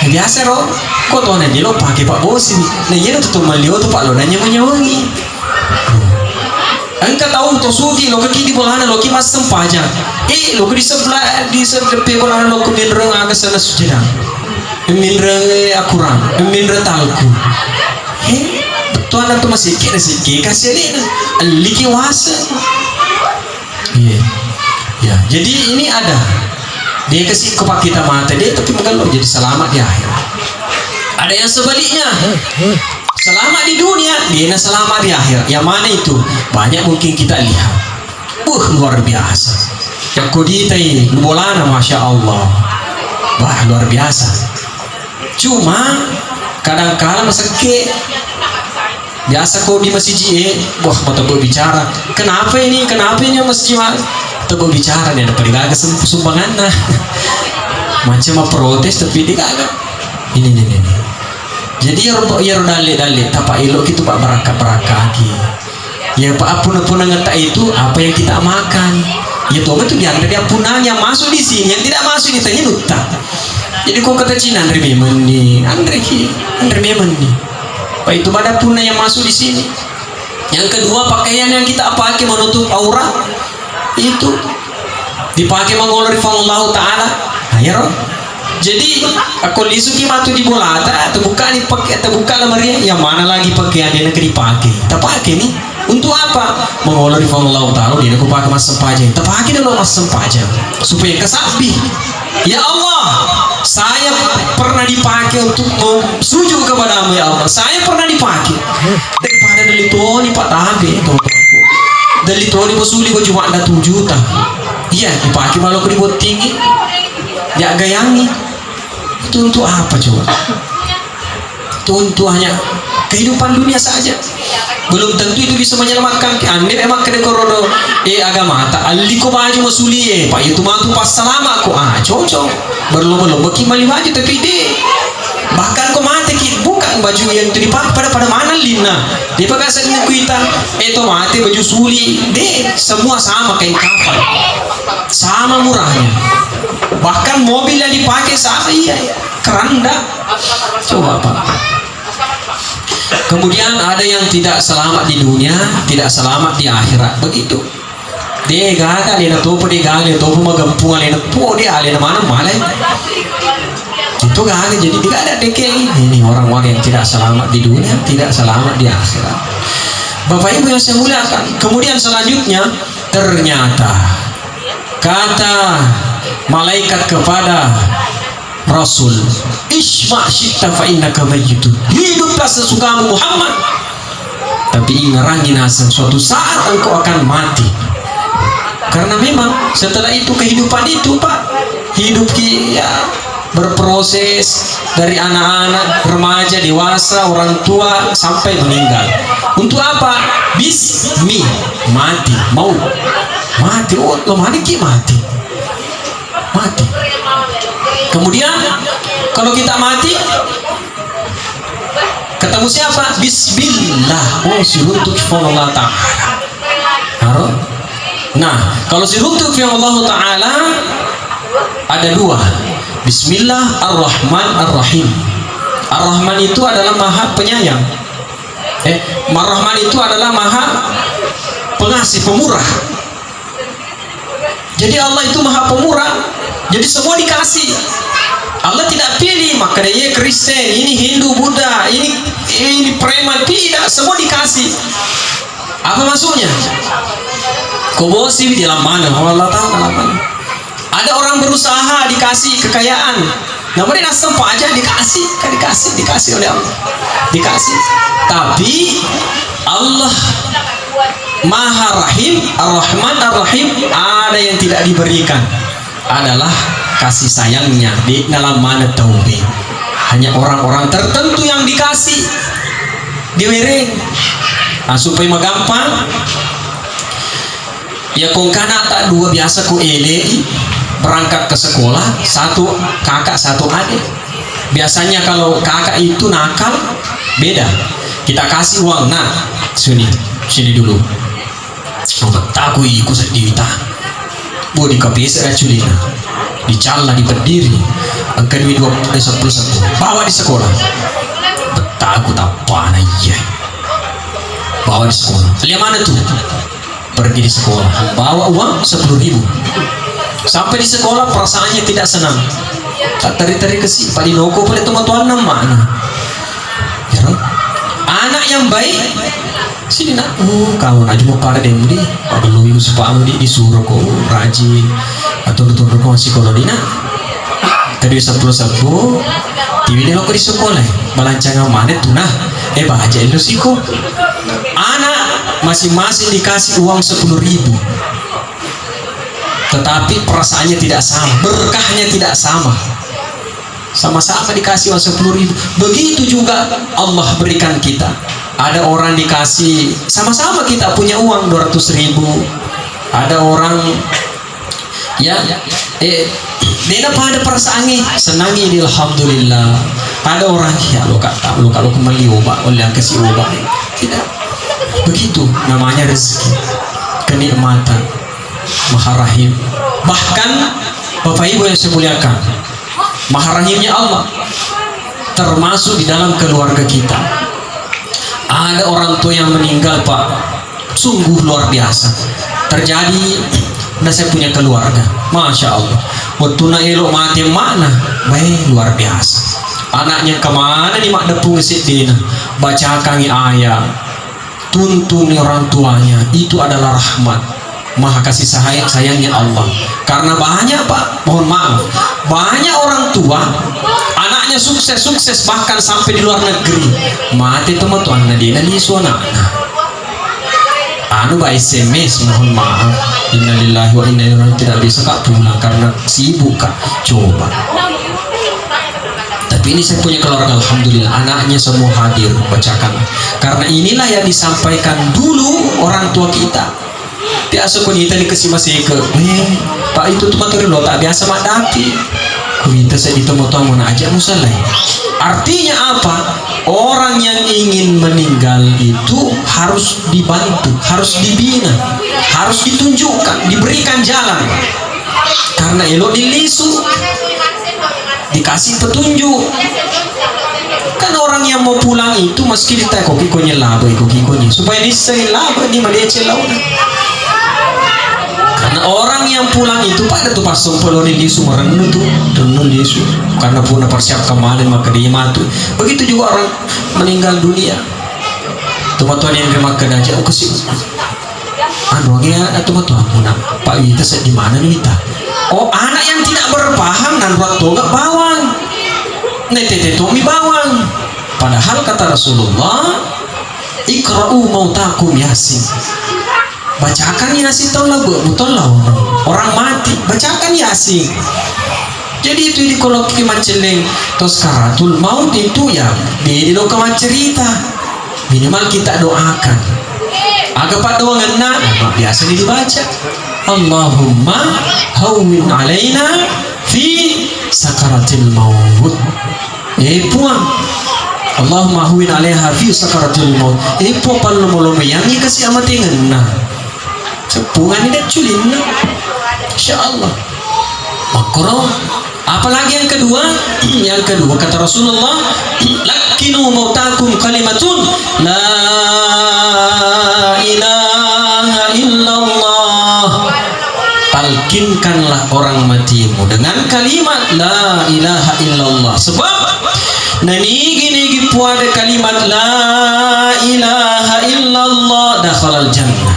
Speaker 1: biasa loh, kok otona dia lo pakai Pak bosi. Nah dia tuh malio tuh Pak lo nanya menyawangi. Angkat tahu tuh sugi lo kaki di bolana lo kimas sempaja. Lo di sebelah bolana lo keminreng agak sana sujudang. Minre akuran, minre talku. Tuan tu masih kira sikit kasih ni, liki wasa. Ya, jadi ini ada. Dia kasih kepada kita mata dia, tapi mengeluh jadi selamat di akhirat. Ada yang sebaliknya, selamat di dunia, dia selamat di akhirat. Yang mana itu? Banyak mungkin kita lihat. Luar biasa. Yang kodita ini, bolana masya Allah. Wah luar biasa. Cuma kadang-kadang sakit biasa kau di masjid mata bicara kenapa ini masjid atau bicara nih ada paling agak sumbangan macam protes tapi dia agak ini jadi ya dale tapak elok itu Pak beraka ya Pak apun ngeta itu apa yang kita makan ya tuh itu diantar dia punang yang masuk di sini yang tidak masuk ditanya nuta. Jadi kau kata Cina Andre memang nih. Pak itu ada punah yang masuk di sini. Yang kedua pakaian yang kita pakai menutup aurat itu dipakai mengolori Allah Taala. Ya roh. Jadi aku lisuki matu di bola atau buka nih pakai atau buka lemarinya yang mana lagi pakaian dia nak dipakai. Tak pakai nih. Untuk apa? Mengolori Allah Taala dia aku pakai mas sempaja. Tak pakai dulu mas sempaja supaya kesapi. Ya Allah, saya pernah dipakai untuk sujud kepadamu ya Allah. Saya pernah dipakai. Daripada dari tuoni Pak Tabe, dari tuoni posuli kau cuma ada 7 juta. Iya, dipakai malu ke dibuat tinggi. Ya gayangi. Itu untuk apa coba? Itu untuk hanya kehidupan dunia saja. Belum tentu itu bisa menyelamatkan ande memang kena korodo agama tak aliko baju masuli pak itu mah tu pas selama aku cocok berlomba-lomba kimali baju tapi bahkan kau mati bukan baju yang itu dipakai pada mana lina dia pakai seni kita itu mati baju suli semua sama kayak kapal sama murahnya bahkan mobil yang dipakai sama iya keranda coba pak. Kemudian ada yang tidak selamat di dunia, tidak selamat di akhirat. Begitu. Dia gagal, dia topo dia gagal, dia topo magampung, dia topo dia alih mana malah. Itu gagal, jadi tidak ada DKI. Ini orang-orang yang tidak selamat di dunia, tidak selamat di akhirat. Bapak Ibu yang saya muliakan. Kemudian selanjutnya ternyata kata malaikat kepada Rasul, isma' syi'ta fa innaka mayyitun. Hiduplah sesukamu Muhammad. Tapi ingarangi nasan suatu saat engkau akan mati. Karena memang setelah itu kehidupan itu Pak, hidup ya berproses dari anak-anak, remaja, dewasa, orang tua sampai meninggal. Untuk apa? Bismi, mati, mau mati. Oh, lo mati. Mati. Kemudian kalau kita mati ketemu siapa? Bismillah. Oh, si runtuk Allah Ta'ala. Nah, kalau si runtuk Allah Ta'ala ada 2. Bismillah Ar-Rahman Ar-Rahim. Ar-Rahman itu adalah maha penyayang. Ar-Rahman itu adalah maha pengasih, pemurah. Jadi Allah itu maha pemurah. Jadi semua dikasih. Allah tidak pilih maka dia Kristen, ini Hindu, Buddha, ini preman, tidak, semua dikasih. Apa maksudnya? Kau bosi di dalam mana? Allah tahu dalam mana. Ada orang berusaha dikasih kekayaan. Namun dia sempat aja dikasih oleh Allah. Dikasih. Tapi Allah Maha Rahim, Ar-Rahman Ar-Rahim, ada yang tidak diberikan. Adalah kasih sayangnya di dalam mana tauhid. Hanya orang-orang tertentu yang dikasih diwereng. Nah, supaya magampang ya kong kana tak 2 biasa ku ele berangkat ke sekolah, 1 kakak 1 adik. Biasanya kalau kakak itu nakal beda, kita kasih uang, nah sini dulu taku ikut sedih bu di kapis culina dicala diberdiri angka 21 bawa di sekolah betaku tapana iya bawa di sekolah lihat mana tuh pergi di sekolah bawa uang 10.000 sampai di sekolah perasaannya tidak senang tak tari-tari kesi padi noko boleh tuan mana ya, anak yang baik sini nak kau aja mau pada demo di pada lu ibu sepamu disuruh kau rajin atau betul-betul kau psikolog nak tadi 10 TV dia lo ke di sekolah balancangan mana tuh nah baca itu sih kok anak masing-masing dikasih uang 10.000 tetapi perasaannya tidak sama, berkahnya tidak sama-sama dikasih uang 10.000. Begitu juga Allah berikan kita. Ada orang dikasih sama-sama kita punya uang 200.000. Ada orang ya dia pada perasaannya senangi alhamdulillah. Ada orang ya lo kalau kembali obat oleh yang kasih obat tidak begitu namanya rezeki kenikmatan Maha Rahim. Bahkan Bapak Ibu yang saya muliakan, Maha Rahimnya Allah termasuk di dalam keluarga kita. Ada orang tua yang meninggal Pak, sungguh luar biasa. Terjadi, saya punya keluarga, Masya Allah. Waktu nak elok mati yang mana? Baik, luar biasa. Anaknya kemana nih mak depung sedina, bacakan ayat, tuntun orang tuanya, itu adalah rahmat. maha kasih sayangnya Allah. Karena banyak Pak, mohon maaf, banyak orang tua anaknya sukses bahkan sampai di luar negeri, mati teman-teman dia nali suana anu ba SMS, mohon maaf, innalillahi wa inna ilaihi raji'un, tidak bisa Kak pulang karena sibuk Kak. Coba. Tapi ini saya punya keluarga, alhamdulillah anaknya semua hadir bacakan. Karena inilah yang disampaikan dulu orang tua kita. Biasa ko kita dikasih masih ke, Pak itu tuh materi lo tak biasa mak dapi. Kita saya ditemu-temu aja musalai. Artinya apa? Orang yang ingin meninggal itu harus dibantu, harus dibina, harus ditunjukkan, diberikan jalan. Karena elok dilisu, dikasih petunjuk. Kan orang yang mau pulang itu meski ditanya koki-konya laba, koki-konya supaya disay laba di Malaysia lawan. Karena orang yang pulang itu pada tuh pas sumpah di Sumerenu tuh tenun Yesus karena puna persiap kemarin maka dia mati. Begitu juga orang meninggal dunia. Teman-teman yang makan aja kasih anunya teman-teman puna Pak Wita di mana nih Wita? Oh anak yang tidak berpaham dan waktu gak bawang. Netete tomi bawang. Padahal kata Rasulullah, ikra'u mautakum yasin. Bacakan Yasin taulah betul lah orang mati bacakan Yasin. Jadi itu di koloki manceleng tos karatul maut itu ya beda lo kama cerita minimal kita doakan agak pak doa ngena biasa dibaca Allahumma hawwin alaina fi sakaratil maut puang Allahumma hawwin alaiha fi sakaratil maut po palu molo yang kasih amati ngena sepungan ini culin insyaallah makro. Apalagi yang kedua kata Rasulullah, lakinu mautakum kalimatun la ilaha illallah. Talkinkanlah orang matimu dengan kalimat la ilaha illallah. Sebab nigi puada kalimat la ilaha illallah dakhalal jannah.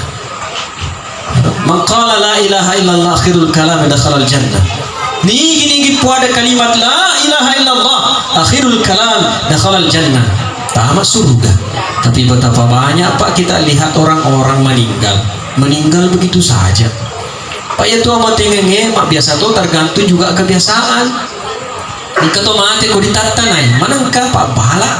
Speaker 1: Maqala la ilaha illallah akhirul kalam dakhalal jannah. Nigi puada kalimat la ilaha illallah akhirul kalam dakhalal jannah. Tamat surga. Tapi betapa banyak Pak kita lihat orang-orang meninggal begitu saja. Pak ya tua mati ngenge mak biasa tuh tergantung juga kebiasaan. Ikato mati ko ditatanay manangka Pak bala.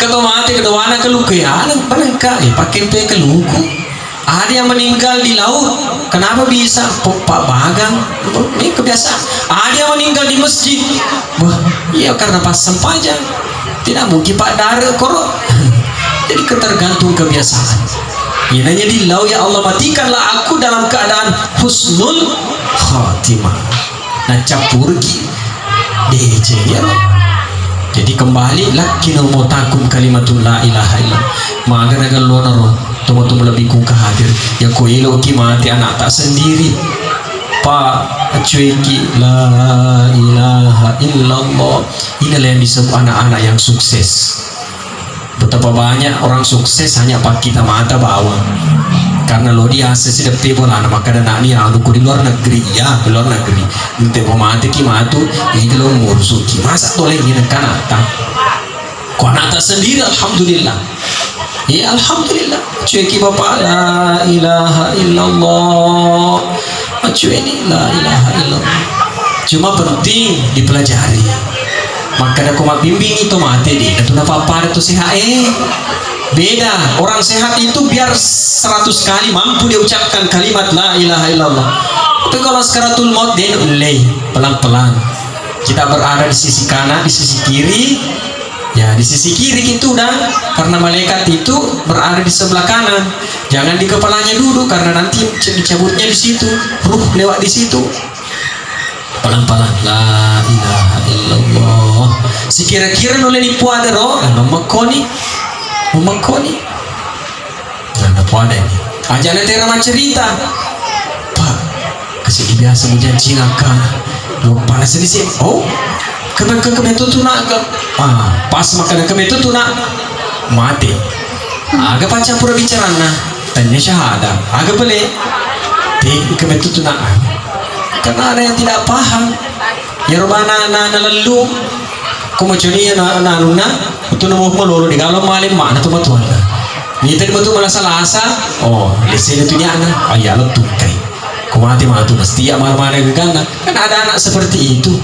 Speaker 1: Kato mati kedawana keluku ya manangka pakai pe keluku. Ada yang meninggal di laut, kenapa bisa? Pak Bagang, ini kebiasaan. Ada yang meninggal di masjid, wah, iya karena pas sempajang. Tidak mungkin Pak Darul korok. Jadi ketergantung kebiasaan. Ini hanya di laut ya Allah matikanlah aku dalam keadaan husnul khatimah. Nah capurgi, DJ ya. Jadi kembali lakinul motakum kalimatul la ilaha illallah. Maga-naga lonaro. Tunggu-tunggu lebih ku hadir ya ku ilo ki mati anak tak sendiri Pak cueki la ilaha illallah. Inilah yang disebut anak-anak yang sukses. Betapa banyak orang sukses hanya pak kita mata bawang karena lo dia sedap tebol anak maka anak ni anu ku di luar negeri ya di luar negeri nanti mau mati ki matu ini lo ngurus ki masa toleh ini kan ata ku anak tak sendiri alhamdulillah. Ya alhamdulillah. Cueki bapak la ilaha illallah. Cueki la ilaha illallah. Cuma penting dipelajari. Maka ada kumat bimbing itu mati di. Itu apa-apa itu sehat beda. Orang sehat itu biar 100 kali mampu dia ucapkan kalimat la ilaha illallah. Tapi kalau sekaratul maut dia ulai pelan-pelan. Kita berada di sisi kanan, di sisi kiri. Ya di sisi kiri itu dah karena malaikat itu berada di sebelah kanan. Jangan di kepalanya duduk karena nanti dicabutnya di situ, ruh lewat di situ. Pelan-pelan la ilaha illallah. Si kira-kira noleh ni puada roh, memakoni. Nanda puada ini. Aja nanti ramah cerita. Pak, kasih biasa menjanji ngakak. Lo panas di sini. Oh. Kebetulan tu nak pas makan kebetulan tu nak mati. Agak panjang pura bicara na tanya syahada. Agak boleh. kebetul tunaan. Karena ada yang tidak paham. Ya robana na lalu kumacuni na nuna itu namo malolo di kalau malim mana tu matuan. Ni tadi matu malasa lasa. Oh, lesene tu nya ana ayala tukai. Kumati matu mesti ya mana gegana. Kan ada anak seperti itu.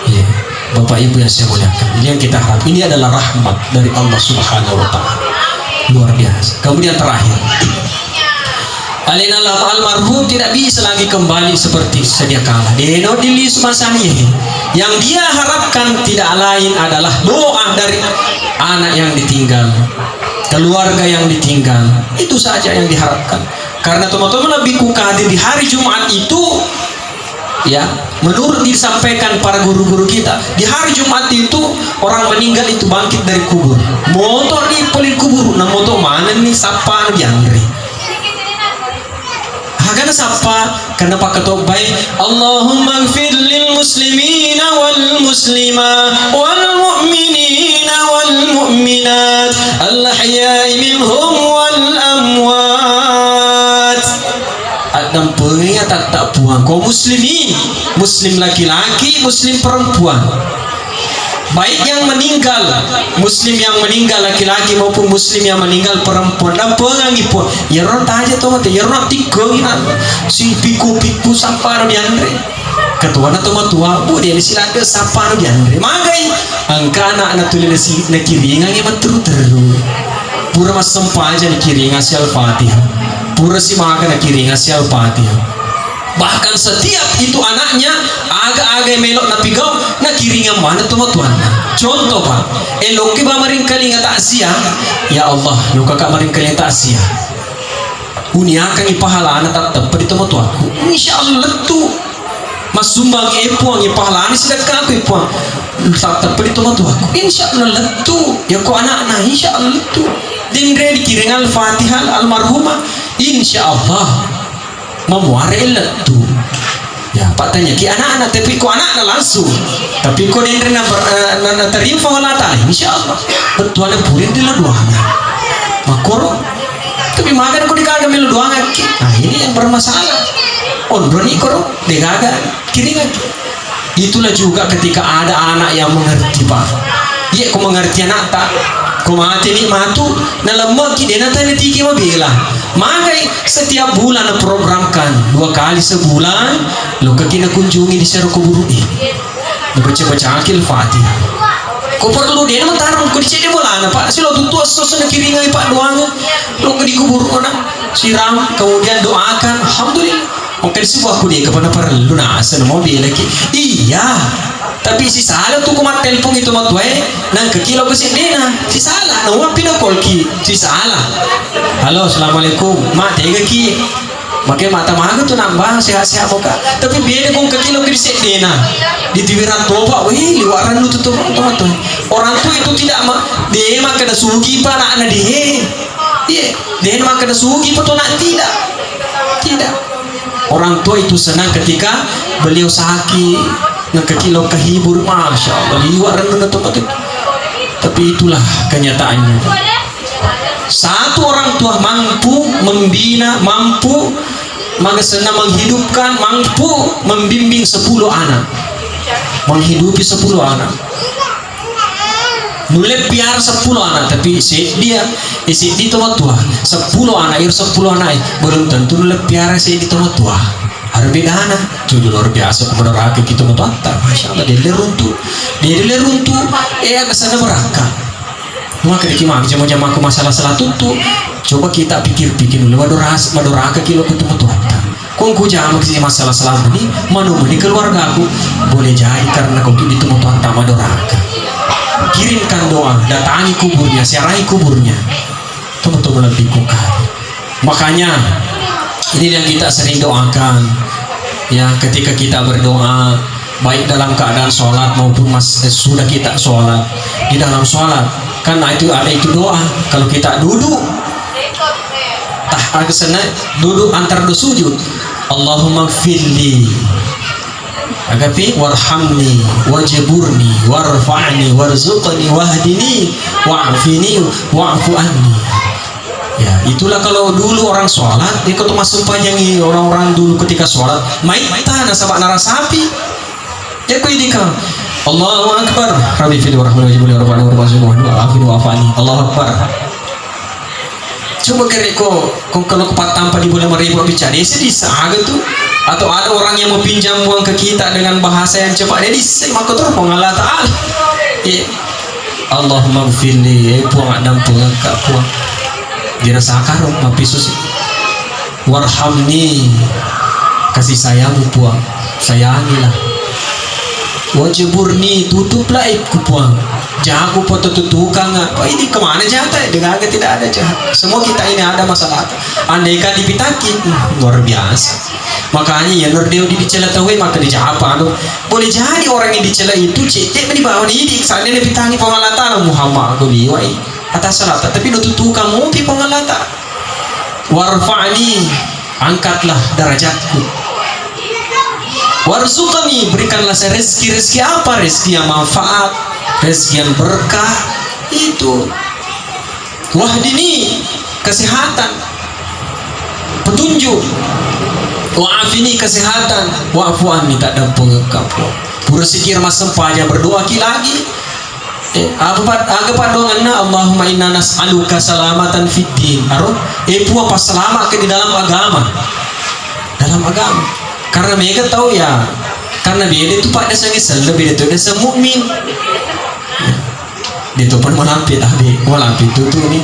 Speaker 1: Ya, Bapak Ibu yang saya muliakan. Ini yang kita harap. Ini adalah rahmat dari Allah Subhanahu wa taala. Luar biasa. Kemudian terakhir, Alinallah almarhum tidak bisa lagi kembali seperti sedia kala. Deno dilis masanihi. Yang dia harapkan tidak lain adalah doa dari anak yang ditinggal, keluarga yang ditinggal. Itu saja yang diharapkan. Karena teman-teman lebih kukadir di hari Jumat itu, ya, menurut disampaikan para guru-guru kita, di hari Jumat itu orang meninggal itu bangkit dari kubur. Motor di pelin kubur, nah motor mana nih sapa diandri. Karena siapa? Karena Pak Ketua baik. Allahumma gfir lil muslimina wal muslimat wal mu'minina wal mu'minat al ahya'i minhum wal amwat. Adam pengingat tak puang. Kau muslimin, muslim laki-laki, muslim perempuan. Baik yang meninggal, muslim yang meninggal laki-laki maupun muslim yang meninggal perempuan. Dan pengangi pun, ya orang aja tuh mati, ya orang tiga si piku sampai di andre. Ketua na tua bu dia silaga sampai di andre. Magai angka anak tulis na kiringan yang teru. Pura mas sempa aja na kiringan si al-fatihah. Pura si makan na kiringan si al-fatihah. Bahkan setiap itu anaknya agak-agak melok na pigaw na kiringan mana tuan. Contoh Pak, eloki ba maring kalinga takziah, ya Allah, lo kakak maring kalinga takziah. Unia akan ipahala na tatap pada tuan. Insyaallah letu. Masumbang epuang ipahala ni sedekah aku epuang. Tatap pada tuan. Insyaallah letu. Ya ko anak-anak insyaallah letu. Dingre dikiringan al-Fatihah almarhumah insyaallah. Memuarel tu, ya Pak tanya ki anak-anak tapi ko anak langsung, tapi ko dendre na terinfo wala ta, insyaallah betuan purin di laduangan, makoro, tapi makan ko dikaga melu duangan ki, nah ini yang bermasalah, ondroni koro degaga kiringan, itulah juga ketika ada anak yang mengerti Pak, iya ko mengerti anak tak. Kumati ni matu na lemah ki dena tanya tiki mabila. Magai setiap bulan programkan 2 kali sebulan lo kena kunjungi di seru kubur ini. Baca-baca akil Fatihah. Ko perlu dena mataram ko dicede bolana Pak. Silo tutu asos na kiringan Pak doang. Lo di kubur ona siram kemudian doakan alhamdulillah. Mungkin sebuah aku dia kepada perlu nasa na mobil lagi. Iya. Tapi si salah tu kumat telepon itu matwe nang kekilo kasi dena si salah na wa pinakol ki si salah. Halo assalamualaikum ma tega ki make mata maga tu nambah sehat-sehat muka tapi beda kong kekilo kiri dena di tiwiran toba weh liwaran lu tuh teman-teman orang tu itu tidak dia mah kena sugi pa nak dia iya dia mah kena sugi pa tu nak tidak orang tua itu senang ketika beliau sakit nak kekilo kahibur, masya Allah liwat rendah tempat itu. Tapi itulah kenyataannya. Satu orang tua mampu membina, mampu mengesena menghidupkan, mampu membimbing 10 anak, menghidupi 10 anak. Nulep biar 10 anak, tapi dia isi di tempat tua 10 anak, 10 anak belum tentu nulep biar isi di tempat tua. Ada bedana, jadi luar biasa kepada rakyat kita mentonton. Masya Allah, dia leruntu, kesana beraka. Maka dikimah jama-jama aku masalah salah tutu. Coba kita pikir-pikir dulu, madoraka kilo ketemu Tuhan. Kau jama kesini masalah salah ini, di keluarga aku boleh jadi karena kau ditemu Tuhan tak madoraka. Kirimkan doa, datangi kuburnya, siarai kuburnya. Teman-teman lebih kukar. Makanya ini yang kita sering doakan ya ketika kita berdoa baik dalam keadaan sholat maupun sudah kita sholat di dalam sholat karena itu ada itu doa kalau kita duduk duduk antar sujud Allahumma gfirli agapi warhamni wajburni warfa'ni warzuqni wahdini wa'afini wa'fu anni Ya, itulah kalau dulu orang sholat, dia kau masuk panjangi orang-orang dulu ketika sholat, maita nasabak narasapi. Ya kau ini kau, Allahu Akbar, Rabbi fil warahmatullahi wabarakatuh, Allahu Akbar. Coba kira kau kalau kepat tanpa di bulan meribu bicara, dia sedih sahaja tuh. Atau ada orang yang mau pinjam uang ke kita dengan bahasa yang cepat, dia disay maka terus Allah Ta'ala. Ya, Allahumma gfirli, puang adam puang kak puang. Dirasa akarom mapi susi warhamni, kasih sayangmu puang, sayangilah. Wajiburni, tutuplah aibku puang, jahaku foto tukang. Oh ini kemana jahat? Dengan tidak ada jahat, semua kita ini ada masalah. Andaikan dipitaki luar biasa. Makanya ya nordeo dicela tahu maka dijawab anu boleh jadi orang yang dicela itu cek di bawah ini sana dipitangi pengalatan Muhammad aku biwai atas salat, tapi do tutu kamu pi pengalata. Warfa'ni, angkatlah derajatku. Warzuqni, berikanlah saya rezeki apa? Rezeki yang manfaat, rezeki yang berkah itu. Wahdini, kesehatan, petunjuk. Wa'afini, kesehatan. Wa'fu anni, tak ada pengekap. Pura sikir mas sempaja berdoa lagi. Agapan doang na Allahumma inna nas'aluka salamatan fid din. Aro puah pas selamat ke di dalam agama. Dalam agama. Karena mereka tahu ya, karena beda itu pada sangi sel beda itu ada mukmin. Dia tu pun malampit abi, malampit itu nih.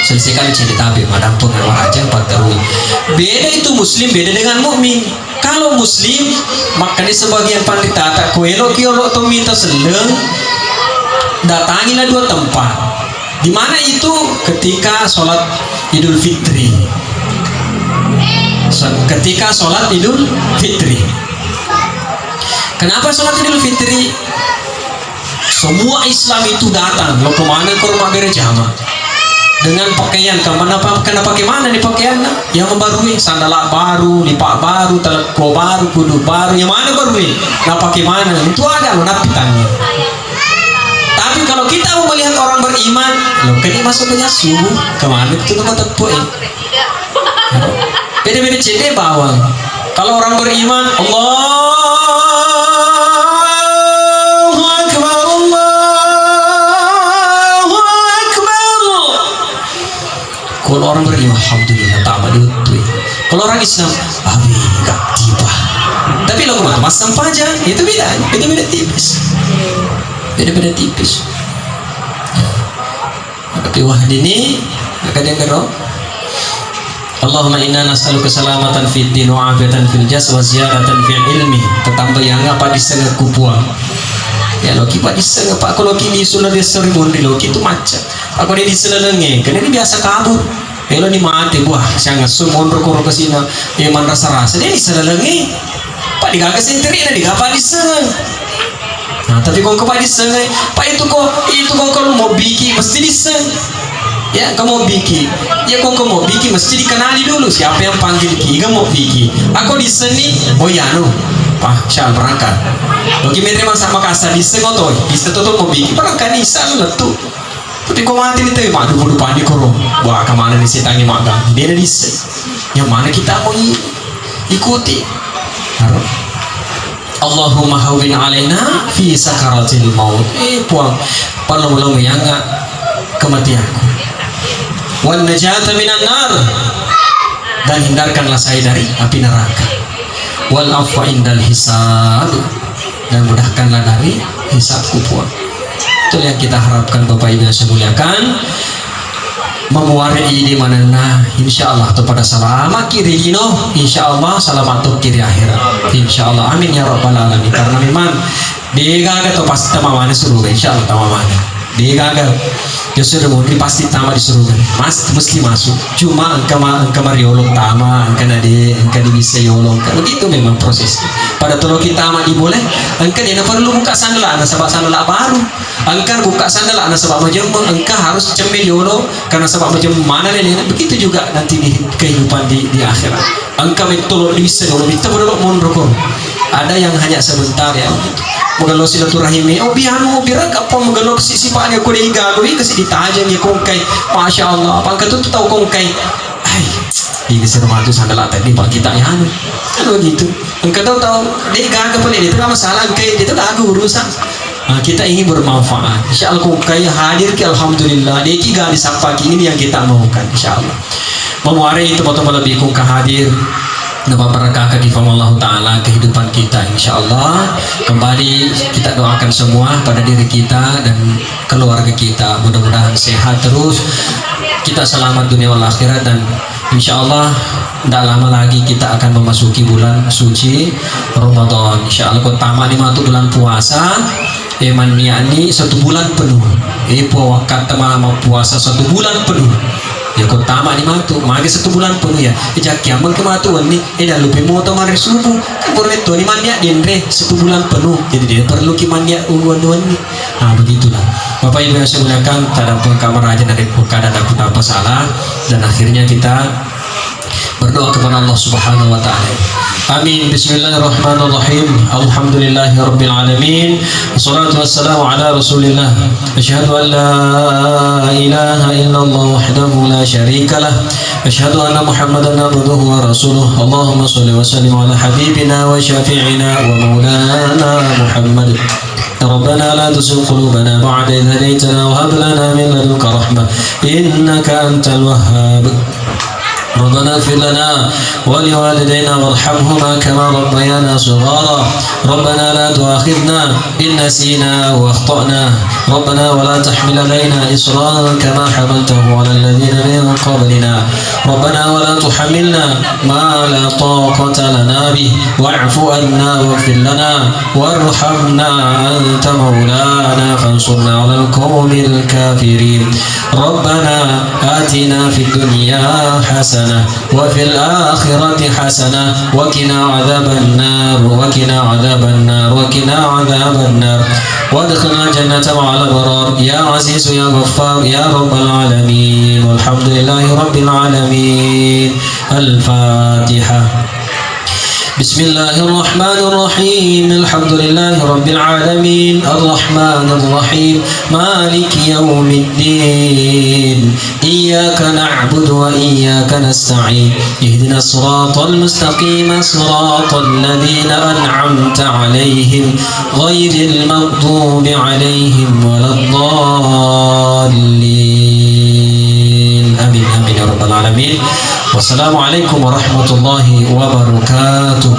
Speaker 1: Selesaikan cerita abi madam pengeluar aja empat terus. Beda itu muslim beda dengan mukmin. Kalau muslim maka di sebagian pandita tak kuelo kiolo tu minta seleng. Datangilah dua tempat. Di mana itu? Ketika sholat Idul Fitri. Ketika sholat Idul Fitri. Kenapa sholat Idul Fitri? Semua Islam itu datang. Lo kemana ke rumah berjamaah dengan pakaian kenapa pakai mana nih pakaian? Yang membarui sandal baru, lipat baru, teleko baru, kudu baru. Yang mana barui? Nah pakai mana? Itu ada lo napitannya. Tapi kalau kita mau melihat orang beriman, lo kan masuk ke subuh kemana itu tempat terpuai. Beda-beda CD bawang. Kalau orang beriman, Allahu Akbar, Allahu Akbar. Kalau orang beriman, alhamdulillah tambah diutui. Kalau orang Islam, abi gak tiba. Tapi lo kemana? Mas sampaja, itu beda tipis. Beda-beda tipis. Tapi wahdini akan yang kero. Allahumma inna nas'aluka salamatan fid din wa afiatan fil jasad wa ziyaratan fil ilmi. Tetambah yang apa di setengah kupuang. Ya lo kipa di setengah pak kalau kini sudah di seribu lo itu macam. Aku di selelenge, karena ini biasa kabur. Kalau ni mati buah, sangat sumon rokok ke sini. Eman rasa-rasa dia di selelenge. Pak digagas sendiri ada digapa di setengah. Nah, tapi kau kepada sengai, pak itu kau kalau mau bikin mesti diseng. Ya, kamu mau bikin, ya kau mau bikin mesti dikenali dulu siapa yang panggil ki, kamu mau bikin. Aku diseni, oh ya no, pak, saya berangkat. Bagi mereka sama kasar diseng atau bisa tuh mau bikin, berangkat nih sana tuh. Tapi kau mati nih tuh, madu bodoh panik koro. Wah, kemana nih setangi magang? Dia ada diseng. Yang mana kita mau ikuti? Harus. Allahumma hawwin alaina fi sakaratil maut. Puang palong-palong yang kematianku. Wan najata minan nar, dan hindarkanlah saya dari api neraka. Wal afwa indal hisab, dan mudahkanlah dari hisabku puang. Itu yang kita harapkan Bapak Ibu yang saya muliakan. Memuari di mana nah insyaallah tu pada selamat kiri dino insyaallah selamat tu kiri akhirat insyaallah amin ya rabbal alamin. Karena memang digaga tu pasti tamamane surga insyaallah tamamane digaga ya sudah mau pasti tama di surga mas mesti masuk cuma engkau mariolong tama engkau bisa yolong begitu memang prosesnya. Pada tolo kita mah diboleh engkau dia perlu buka sandal anak sebab sandal baru engkau buka sandal anak sebab macam engkau harus cemil yolo karena sebab macam mana nih begitu juga nanti di kehidupan di akhirat engkau betul bisa yolo kita berdoa mohon rokok ada yang hanya sebentar ya mengeluh silaturahimi oh bianu birak apa mengeluh sisipannya ko dei gagawin kasi ditajang ya kongkay masya Allah pangkat itu tahu kongkay ay di rumah itu sandal tadi pak kita ya kalau gitu engkau tahu dei gagawin itu kan masalah kayak itu lagu urusan kita ingin bermanfaat insya Allah kongkay hadir ke alhamdulillah dei kiga disapa ini yang kita maukan insya Allah memuari itu teman-teman lebih kong hadir Nama berkah kekifam Allah Ta'ala kehidupan kita insya Allah kembali kita doakan semua pada diri kita dan keluarga kita mudah-mudahan sehat terus kita selamat dunia wal akhirat dan insya Allah tidak lama lagi kita akan memasuki bulan suci Ramadan insya Allah pertama ini matu bulan puasa eman ini 1 bulan penuh kata mau puasa 1 bulan penuh ya pertama ni matu magi 1 bulan penuh ya ejak kiaman kematuan ni dah lupa moto mari subuh itu ni mania dinre 1 bulan penuh jadi dia perlu kimania uan-uan ni begitulah Bapak Ibu yang saya muliakan tak ada kamar aja dari kada ada apa salah dan akhirnya kita berdoa kepada Allah Subhanahu wa taala. Amin. Bismillahirrahmanirrahim. Alhamdulillahirabbil alamin. Wassalatu wassalamu ala Rasulillah. Asyhadu an la ilaha illallah wahdahu la syarika lah. Asyhadu anna Muhammadan abduhu wa rasuluh. Allahumma shalli wa sallim ala habibina wa syafi'ina wa maulana Muhammad. ربنا لا تزغ قلوبنا بعد إذ هديتنا وهب لنا من لدنك رحمة إنك أنت الوهاب ربنا اغفر لنا ولوالدينا وارحمهما كما ربيانا صغارا ربنا لا تؤاخذنا إن نسينا واخطأنا ربنا ولا تحمل علينا إصرا كما حملته على الذين من قبلنا ربنا ولا تحملنا ما لا طاقة لنا به واعف عنا واغفر لنا وارحمنا أنت مولانا فانصرنا على القوم الكافرين ربنا آتنا في الدنيا حسنة وفي الآخرة حسنة وقنا عذاب النار وقنا عذاب النار وقنا عذاب النار وادخلنا الجنة مع الأبرار يا عزيز يا غفار يا رب العالمين والحمد لله رب العالمين الفاتحة بسم الله الرحمن الرحيم الحمد لله رب العالمين الرحمن الرحيم مالك يوم الدين إياك نعبد وإياك نستعين اهدنا الصراط المستقيم صراط الذين أنعمت عليهم غير المغضوب عليهم ولا الضالين آمين آمين يا رب العالمين والسلام عليكم ورحمة الله وبركاته